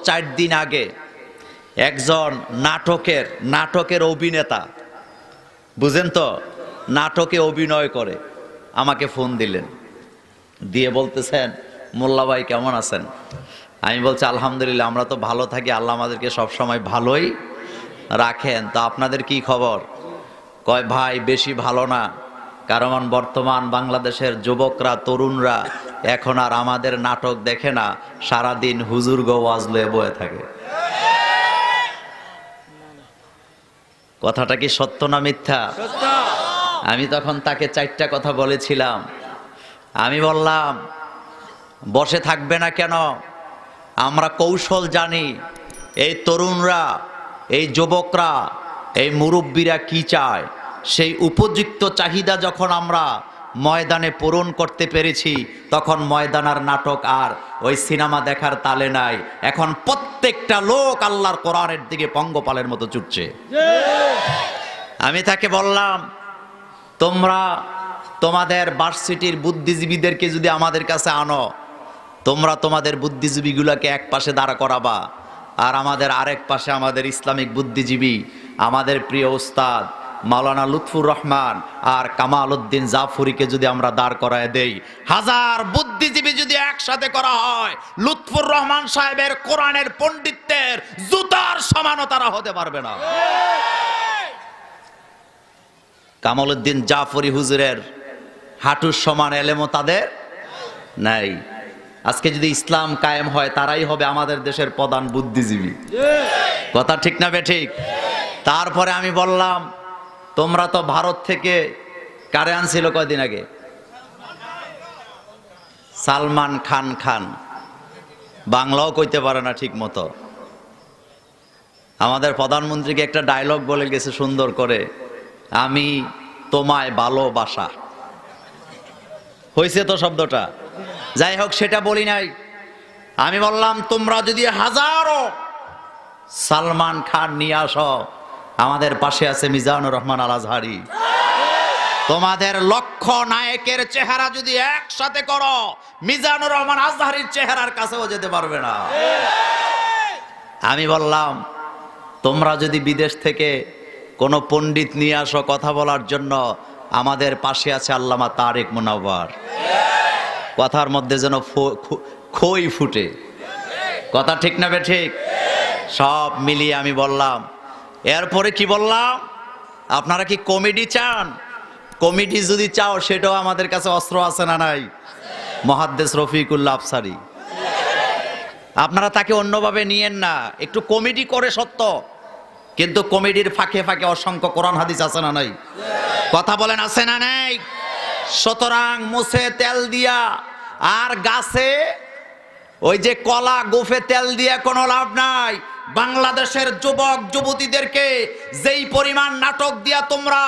4 দিন আগে একজন নাটকের অভিনেতা, বুঝেন তো, নাটকে অভিনয় করে আমাকে ফোন দিলেন, দিয়ে বলতেছেন মোল্লা ভাই কেমন আছেন? আমি বলছি আলহামদুলিল্লাহ, আমরা তো ভালো থাকি, আল্লাহ আমাদেরকে সবসময় ভালোই রাখেন, তো আপনাদের কি খবর? কয় ভাই বেশি ভালো না, কারণ বর্তমান বাংলাদেশের যুবকরা, তরুণরা এখন আর আমাদের নাটক দেখে না, সারাদিন হুজুর গো ওয়াজ লয়ে বয়ে থাকে। কথাটা কি সত্য না মিথ্যা? আমি তখন তাকে 4টা কথা বলেছিলাম। আমি বললাম বসে থাকবে না কেন, আমরা কৌশল জানি, এই তরুণরা, এই যুবকরা, এই মুরব্বীরা কি চায়, সেই উপযুক্ত চাহিদা যখন আমরা ময়দানে পূরণ করতে পেরেছি, তখন ময়দান আর নাটক আর ওই সিনেমা দেখার তালে নাই। এখন প্রত্যেকটা লোক আল্লাহর কোরআনের দিকে পঙ্গপালের মতো ছুটছে। আমি তাকে বললাম তোমরা তোমাদের ভার্সিটির বুদ্ধিজীবীদেরকে যদি আমাদের কাছে আনো, তোমরা তোমাদের বুদ্ধিজীবীগুলোকে এক পাশে দাঁড়া করাবা, আর আমাদের আরেক পাশে আমাদের ইসলামিক বুদ্ধিজীবী, আমাদের প্রিয় উস্তাদ মাওলানা লুৎফুর রহমান আর কামাল উদ্দিন জাফরিকে যদি আমরা দাঁড় করায় দেই, 1000 বুদ্ধিজীবী যদি একসাথে করা হয়, লুৎফুর রহমান সাহেবের কোরআনের পণ্ডিতের জুতার সমানও তারা হতে পারবে না। কামাল উদ্দিন জাফরি হুজুরের হাঁটুর সমান এলেমও তাদের নাই। আজকে যদি ইসলাম কায়েম হয়, তারাই হবে আমাদের দেশের প্রধান বুদ্ধিজীবী। কথা ঠিক না বেঠিক? তারপরে আমি বললাম তোমরা তো ভারত থেকে কারে আনছিল কয়দিন আগে, সালমান খান, বাংলাও কইতে পারে না ঠিক মতো। আমাদের প্রধানমন্ত্রীকে একটা ডায়লগ বলে গেছে সুন্দর করে, আমি তোমায় ভালোবাসা। হয়েছে তো শব্দটা? যাই হোক, সেটা বলি নাই। আমি বললাম তোমরা যদি 1000 সালমান খান নিয়ে আসো, আমাদের পাশে আছে মিজানুর রহমান আল আজহারি। তোমাদের লক্ষ্য নায়কের চেহারা যদি একসাথে করো, মিজানুর রহমান আজহারির চেহারার কাছেও যেতে পারবে না। আমি বললাম তোমরা যদি বিদেশ থেকে কোনো পণ্ডিত নিয়ে আসো কথা বলার জন্য, আমাদের পাশে আছে আল্লামা তারেক মুনাওয়ার। কথার মধ্যে যেন খই ফুটে। কথা ঠিক না বে ঠিক? সব মিলিয়ে আমি বললাম, এরপরে কি বললাম, আপনারা কি কমেডি চান? কমেডি যদি চাও, সেটাও আমাদের কাছে অস্ত্র আছে না নাই? মুহাদ্দিস রফিকুল্লাহ আফসারী। আপনারা তাকে অন্যভাবে নিয়েন না, একটু কমেডি করে সত্য, কিন্তু কমেডির ফাঁকে ফাঁকে অসংখ্য কোরআন হাদিস আছে না নাই? কথা বলেন আছে না নাই? সুতরাং মুছে তেল দিয়া আর গাছে ওই যে কলা গোফে তেল দিয়া কোনো লাভ নাই। বাংলাদেশের যুবক যুবতীদেরকে যেই পরিমাণ নাটক দিয়া তোমরা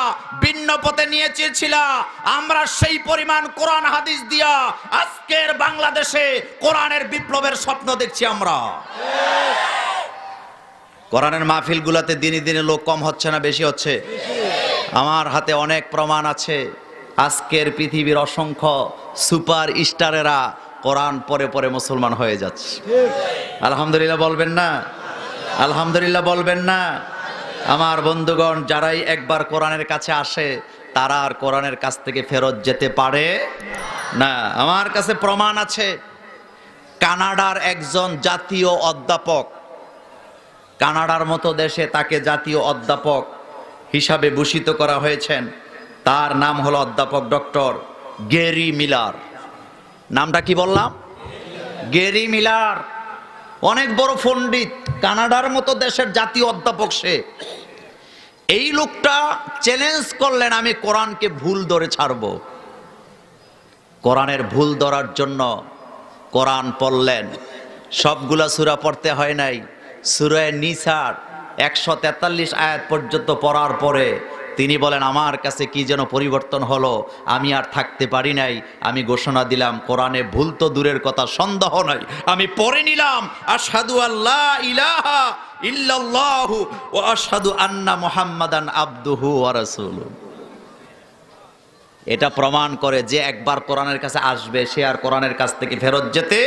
ভিন্ন পথে নিয়ে চেয়েছিলা, আমরা সেই পরিমাণ কোরআন হাদিস দিয়া আজকের বাংলাদেশে কোরআনের বিপ্লবের স্বপ্ন দেখছি আমরা। কোরআনের মাহফিলগুলোতে দিনে দিনে লোক কম হচ্ছে না বেশি হচ্ছে? আমার হাতে অনেক প্রমাণ আছে। আজকের পৃথিবীর অসংখ্য সুপার স্টারেরা কোরআন পরে পরে মুসলমান হয়ে যাচ্ছে। আলহামদুলিল্লাহ বলবেন না? আলহামদুলিল্লাহ বলবেন না? আমার বন্ধুগণ, যারাই একবার কোরআনের কাছে আসে, তারা আর কোরআনের কাছ থেকে ফেরত যেতে পারে না। আমার কাছে প্রমাণ আছে। কানাডার একজন জাতীয় অধ্যাপক, কানাডার মতো দেশে তাকে জাতীয় অধ্যাপক হিসাবে ভূষিত করা হয়েছেন। তার নাম হলো অধ্যাপক ডক্টর গ্যারি মিলার। নামটা কি বললাম? Gary Miller. অনেক বড় পণ্ডিত, কানাডার মতো দেশের জাতীয় অধ্যাপক সে। এই লোকটা চ্যালেঞ্জ করলেন, আমি কোরআনকে ভুল ধরে ছাড়ব। কোরআনের ভুল ধরার জন্য কোরআন পড়লেন। সবগুলা সূরা পড়তে হয় নাই। সূরা নিসার 143 আয়াত পর্যন্ত পড়ার পরে তিনি বলেন, আমার কাছে কি যেন পরিবর্তন হলো, আমি আর থাকতে পারি নাই। আমি ঘোষণা দিলাম, কোরআনে ভুল তো দূরের কথা, সন্দেহ নাই, আমি পড়ে নিলাম আশহাদু আল্লা ইলাহা ইল্লাল্লাহু ওয়া আশহাদু আন্না মুহাম্মাদান আবদুহু ওয়া রাসূলুহু। এটা প্রমাণ করে যে একবার কোরআনের কাছে আসবে, সে আর কোরআনের কাছ থেকে ফেরত যেতে